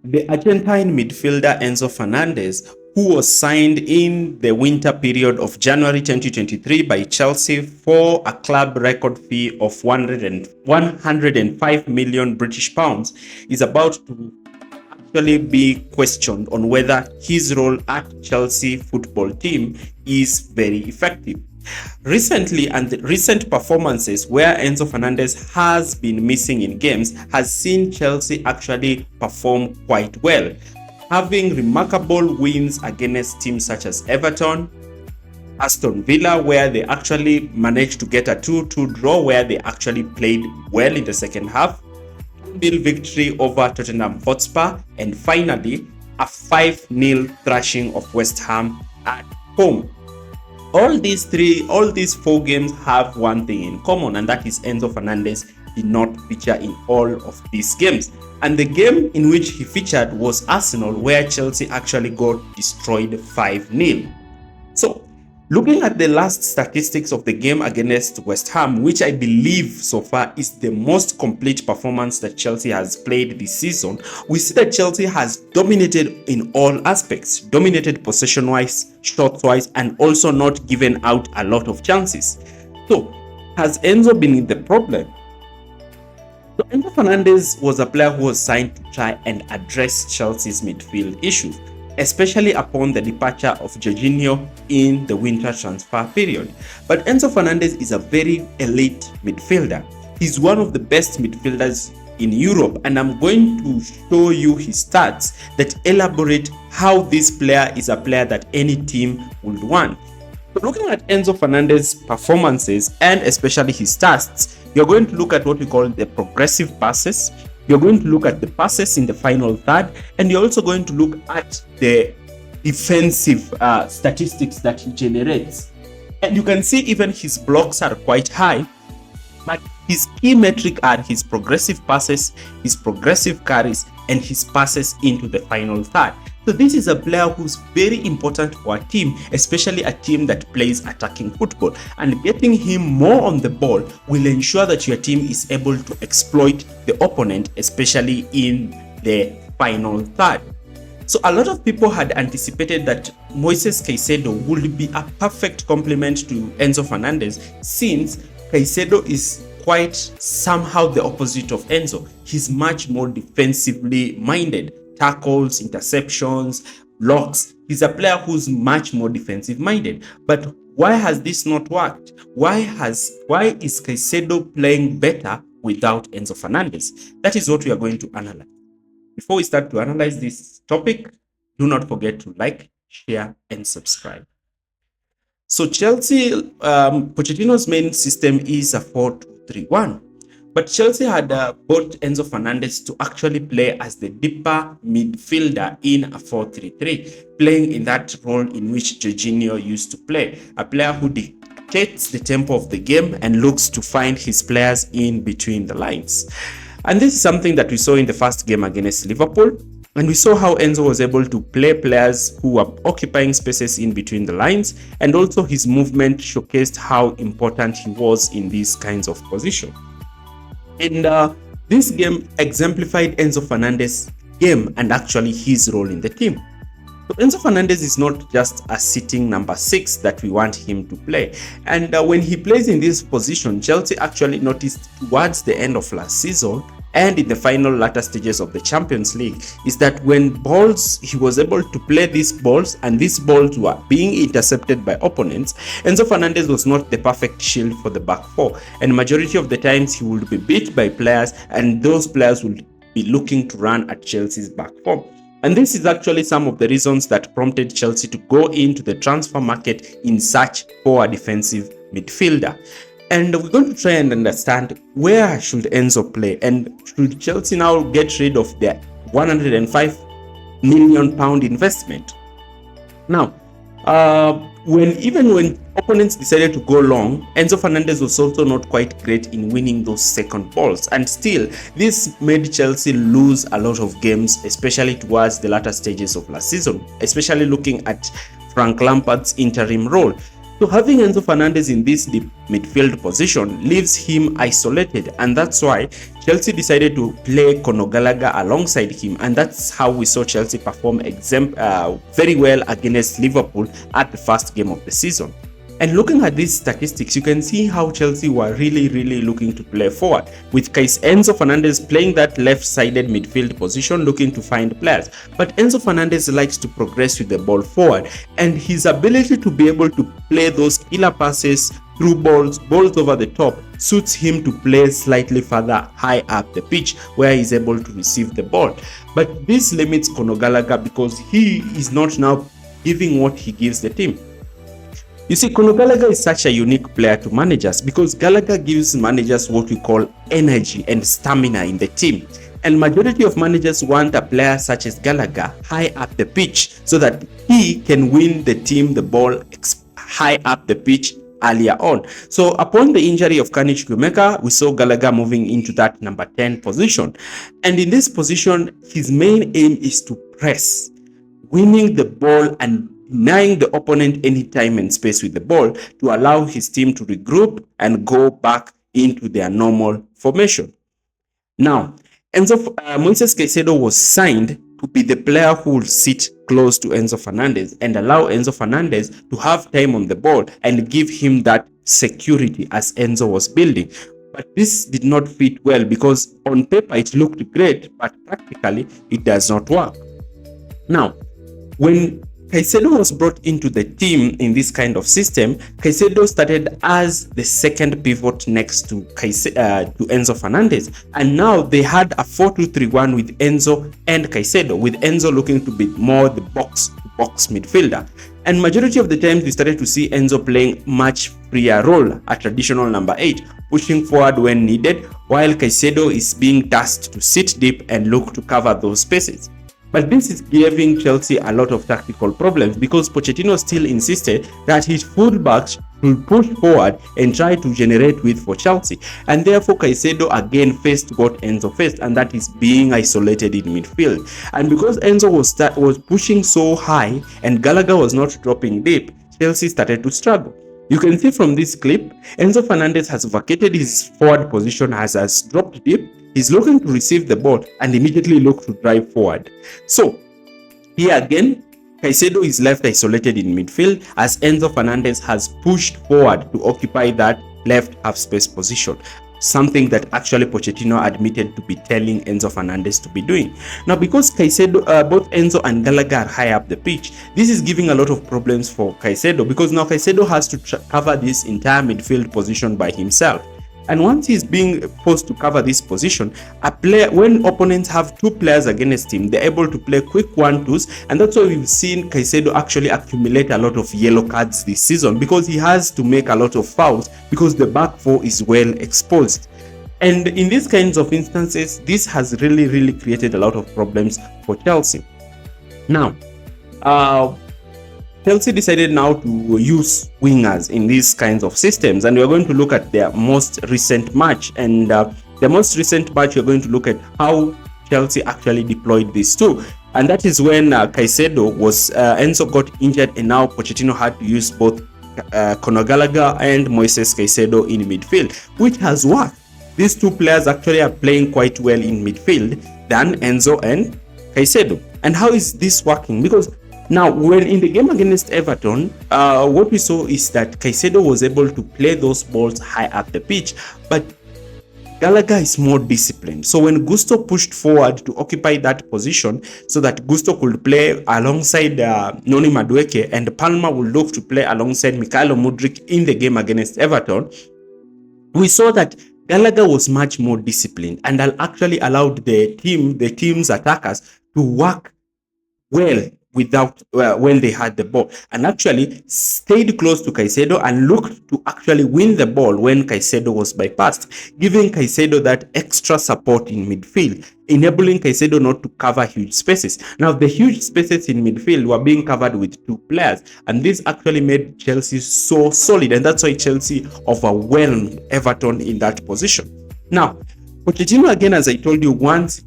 The Argentine midfielder Enzo Fernandez, who was signed in the winter period of January 2023 by Chelsea for a club record fee of 105 million British pounds, is about to actually be questioned on whether his role at Chelsea football team is very effective. Recently, and the recent performances where Enzo Fernandez has been missing in games has seen Chelsea actually perform quite well, having remarkable wins against teams such as Everton, Aston Villa, where they actually managed to get a 2-2 draw, where they actually played well in the second half, 2-0 victory over Tottenham Hotspur, and finally a 5-0 thrashing of West Ham at home. All these four games have one thing in common, and that is Enzo Fernandez did not feature in all of these games. And the game in which he featured was Arsenal, where Chelsea actually got destroyed 5-0. So, looking at the last statistics of the game against West Ham, which I believe so far is the most complete performance that Chelsea has played this season, we see that Chelsea has dominated in all aspects, dominated possession-wise, shots-wise, and also not given out a lot of chances. So, has Enzo been the problem? So, Enzo Fernandez was a player who was signed to try and address Chelsea's midfield issues, especially upon the departure of Jorginho in the winter transfer period. But Enzo Fernandez is a very elite midfielder. He's one of the best midfielders in Europe, and I'm going to show you his stats that elaborate how this player is a player that any team would want. So looking at Enzo Fernandez's performances and especially his stats, you're going to look at what we call the progressive passes. You're going to look at the passes in the final third, and you're also going to look at the defensive statistics that he generates. And you can see even his blocks are quite high, but his key metric are his progressive passes, his progressive carries, and his passes into the final third. So this is a player who's very important for a team, especially a team that plays attacking football. And getting him more on the ball will ensure that your team is able to exploit the opponent, especially in the final third. So a lot of people had anticipated that Moises Caicedo would be a perfect complement to Enzo Fernandez, since Caicedo is quite somehow the opposite of Enzo. He's much more defensively minded. Tackles, interceptions, blocks. He's a player who's much more defensive minded. But why has this not worked? Why is Caicedo playing better without Enzo Fernandez? That is what we are going to analyze. Before we start to analyze this topic, do not forget to like, share, and subscribe. So Chelsea, Pochettino's main system is a 4-2-3-1. But Chelsea had bought Enzo Fernandez to actually play as the deeper midfielder in a 4-3-3, playing in that role in which Jorginho used to play, a player who dictates the tempo of the game and looks to find his players in between the lines. And this is something that we saw in the first game against Liverpool, and we saw how Enzo was able to play players who were occupying spaces in between the lines, and also his movement showcased how important he was in these kinds of positions. And this game exemplified Enzo Fernandez's game and actually his role in the team. So Enzo Fernandez is not just a sitting number 6 that we want him to play. And when he plays in this position, Chelsea actually noticed towards the end of last season and in the final latter stages of the Champions League is that when he was able to play these balls and these balls were being intercepted by opponents, Enzo Fernandez was not the perfect shield for the back four, and majority of the times he would be beat by players, and those players would be looking to run at Chelsea's back four. And this is actually some of the reasons that prompted Chelsea to go into the transfer market in search for a defensive midfielder. And we're going to try and understand where should Enzo play, and should Chelsea now get rid of their £105 million investment. Now, when opponents decided to go long, Enzo Fernandez was also not quite great in winning those second balls, and still this made Chelsea lose a lot of games, especially towards the latter stages of last season, especially looking at Frank Lampard's interim role. So having Enzo Fernandez in this deep midfield position leaves him isolated, and that's why Chelsea decided to play Conor Gallagher alongside him, and that's how we saw Chelsea perform very well against Liverpool at the first game of the season. And looking at these statistics, you can see how Chelsea were really looking to play forward, with Enzo Fernandez playing that left-sided midfield position, looking to find players. But Enzo Fernandez likes to progress with the ball forward, and his ability to be able to play those killer passes, through balls over the top, suits him to play slightly further high up the pitch where he's able to receive the ball. But this limits Conor Gallagher because he is not now giving what he gives the team. You see, Conor Gallagher is such a unique player to managers because Gallagher gives managers what we call energy and stamina in the team. And majority of managers want a player such as Gallagher high up the pitch so that he can win the team the ball high up the pitch earlier on. So upon the injury of Carney Chukwuemeka, we saw Gallagher moving into that number 10 position. And in this position, his main aim is to press, winning the ball and denying the opponent any time and space with the ball to allow his team to regroup and go back into their normal formation. Now, Moises Caicedo was signed to be the player who will sit close to Enzo Fernandez and allow Enzo Fernandez to have time on the ball and give him that security as Enzo was building. But this did not fit well because on paper it looked great, but practically it does not work. Now, when Caicedo was brought into the team in this kind of system, Caicedo started as the second pivot next to Enzo Fernandez, and now they had a 4-2-3-1 with Enzo and Caicedo, with Enzo looking to be more the box-to-box midfielder. And majority of the times we started to see Enzo playing much freer role, a traditional number 8, pushing forward when needed, while Caicedo is being tasked to sit deep and look to cover those spaces. But this is giving Chelsea a lot of tactical problems because Pochettino still insisted that his fullbacks should push forward and try to generate width for Chelsea. And therefore Caicedo again faced what Enzo faced, and that is being isolated in midfield. And because Enzo was pushing so high and Gallagher was not dropping deep, Chelsea started to struggle. You can see from this clip, Enzo Fernandez has vacated his forward position, has dropped deep. He's looking to receive the ball and immediately look to drive forward. So here again, Caicedo is left isolated in midfield as Enzo Fernandez has pushed forward to occupy that left half space position, something that actually Pochettino admitted to be telling Enzo Fernandez to be doing. Now, because Caicedo, both Enzo and Gallagher are high up the pitch, this is giving a lot of problems for Caicedo because now Caicedo has to cover this entire midfield position by himself. And once he's being forced to cover this position, when opponents have two players against him, they're able to play quick 1-2s, and that's why we've seen Caicedo actually accumulate a lot of yellow cards this season because he has to make a lot of fouls because the back four is well exposed. And in these kinds of instances, this has really created a lot of problems for Chelsea. Now, Chelsea decided now to use wingers in these kinds of systems, and we're going to look at their most recent match. And the most recent match, we're going to look at how Chelsea actually deployed these two. And that is when Caicedo Enzo got injured, and now Pochettino had to use both Conor Gallagher and Moises Caicedo in midfield, which has worked. These two players actually are playing quite well in midfield than Enzo and Caicedo. And how is this working? Because now, when in the game against Everton, what we saw is that Caicedo was able to play those balls high up the pitch, but Gallagher is more disciplined. So when Gusto pushed forward to occupy that position so that Gusto could play alongside Noni Madueke and Palmer would look to play alongside Mykhailo Mudryk in the game against Everton, we saw that Gallagher was much more disciplined and actually allowed the team's attackers to work well when they had the ball, and actually stayed close to Caicedo and looked to actually win the ball when Caicedo was bypassed, giving Caicedo that extra support in midfield, enabling Caicedo not to cover huge spaces. Now, the huge spaces in midfield were being covered with two players, and this actually made Chelsea so solid, and that's why Chelsea overwhelmed Everton in that position. Now, Pochettino, again, as I told you, wants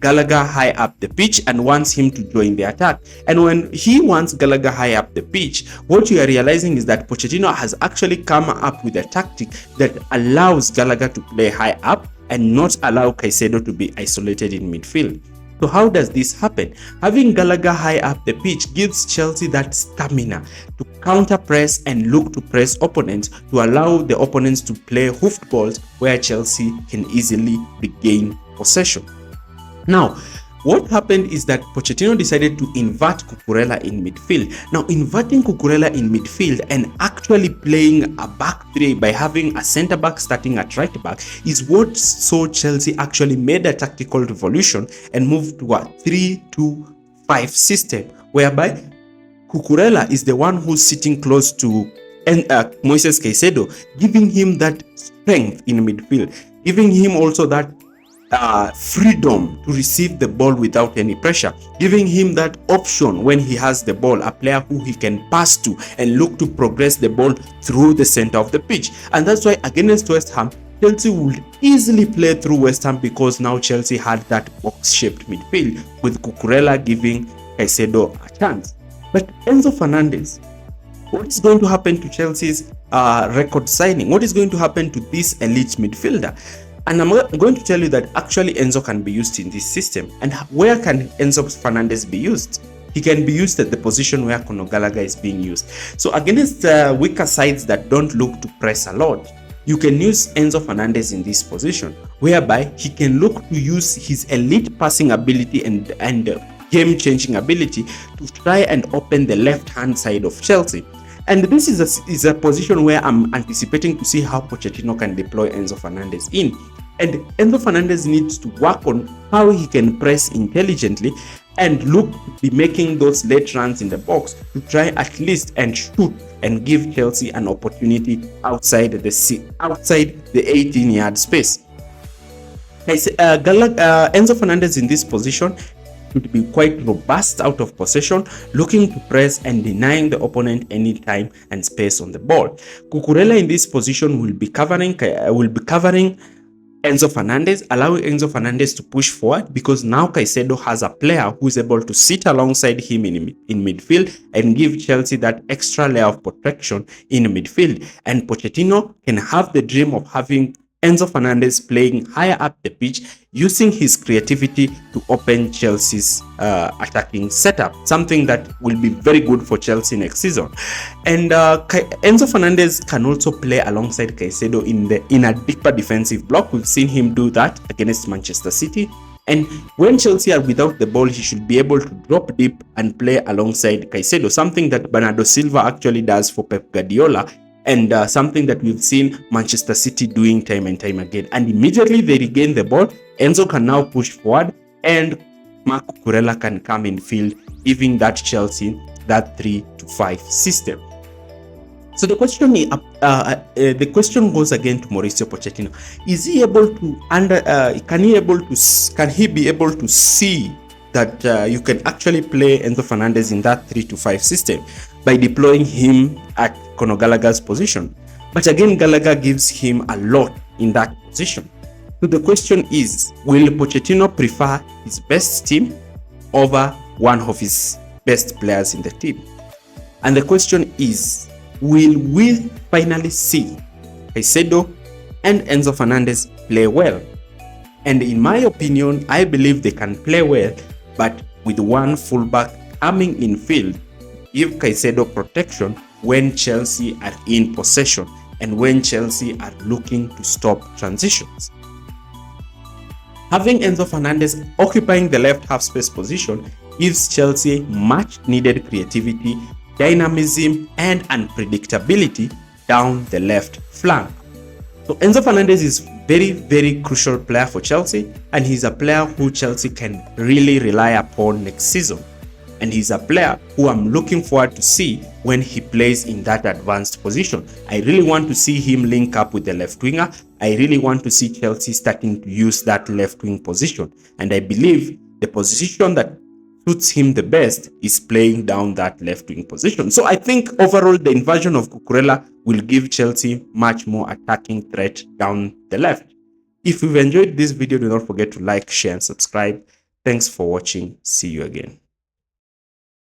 Gallagher high up the pitch and wants him to join the attack. And when he wants Gallagher high up the pitch, what you are realizing is that Pochettino has actually come up with a tactic that allows Gallagher to play high up and not allow Caicedo to be isolated in midfield. So how does this happen? Having Gallagher high up the pitch gives Chelsea that stamina to counter press and look to press opponents to allow the opponents to play hoofed balls where Chelsea can easily regain possession. Now, what happened is that Pochettino decided to invert Cucurella in midfield. Now, inverting Cucurella in midfield and actually playing a back three by having a centre back starting at right back is what saw Chelsea actually made a tactical revolution and moved to a 3-2-5 system, whereby Cucurella is the one who's sitting close to Moises Caicedo, giving him that strength in midfield, giving him also that freedom to receive the ball without any pressure, giving him that option when he has the ball, a player who he can pass to and look to progress the ball through the center of the pitch. And that's why against West Ham, Chelsea would easily play through West Ham because now Chelsea had that box-shaped midfield with Cucurella giving Caicedo a chance. But Enzo Fernandez, what is going to happen to Chelsea's record signing? What is going to happen to this elite midfielder? And I'm going to tell you that actually Enzo can be used in this system. And where can Enzo Fernandez be used? He can be used at the position where Conor Gallagher is being used. So against weaker sides that don't look to press a lot, you can use Enzo Fernandez in this position, whereby he can look to use his elite passing ability and game-changing ability to try and open the left-hand side of Chelsea. And this is a position where I'm anticipating to see how Pochettino can deploy Enzo Fernandez in. And Enzo Fernandez needs to work on how he can press intelligently and look to be making those late runs in the box to try at least and shoot and give Chelsea an opportunity outside the 18-yard space. Enzo Fernandez in this position should be quite robust out of possession, looking to press and denying the opponent any time and space on the ball. Cucurella in this position will be covering Enzo Fernandez, allowing Enzo Fernandez to push forward because now Caicedo has a player who is able to sit alongside him in midfield and give Chelsea that extra layer of protection in midfield. And Pochettino can have the dream of having Enzo Fernandez playing higher up the pitch, using his creativity to open Chelsea's attacking setup, something that will be very good for Chelsea next season. And Enzo Fernandez can also play alongside Caicedo in a deeper defensive block. We've seen him do that against Manchester City. And when Chelsea are without the ball, he should be able to drop deep and play alongside Caicedo, something that Bernardo Silva actually does for Pep Guardiola, and something that we've seen Manchester City doing time and time again. And immediately they regain the ball, Enzo can now push forward and Marc Cucurella can come in field, giving that Chelsea that 3-5 system. So the question goes again to Mauricio Pochettino. Is he able to can he be able to see that you can actually play Enzo Fernandez in that 3-5 system by deploying him at Conor Gallagher's position? But again, Gallagher gives him a lot in that position. So the question is, will Pochettino prefer his best team over one of his best players in the team? And the question is, will we finally see Caicedo and Enzo Fernandez play well? And in my opinion, I believe they can play well, but with one fullback coming in field, give Caicedo protection when Chelsea are in possession and when Chelsea are looking to stop transitions. Having Enzo Fernandez occupying the left half space position gives Chelsea much needed creativity, dynamism, and unpredictability down the left flank. So Enzo Fernandez is very crucial player for Chelsea, and he's a player who Chelsea can really rely upon next season. And he's a player who I'm looking forward to see when he plays in that advanced position. I really want to see him link up with the left winger. I really want to see Chelsea starting to use that left wing position. And I believe the position that suits him the best is playing down that left wing position. So I think overall the inversion of Cucurella will give Chelsea much more attacking threat down the left. If you've enjoyed this video, do not forget to like, share, and subscribe. Thanks for watching. See you again.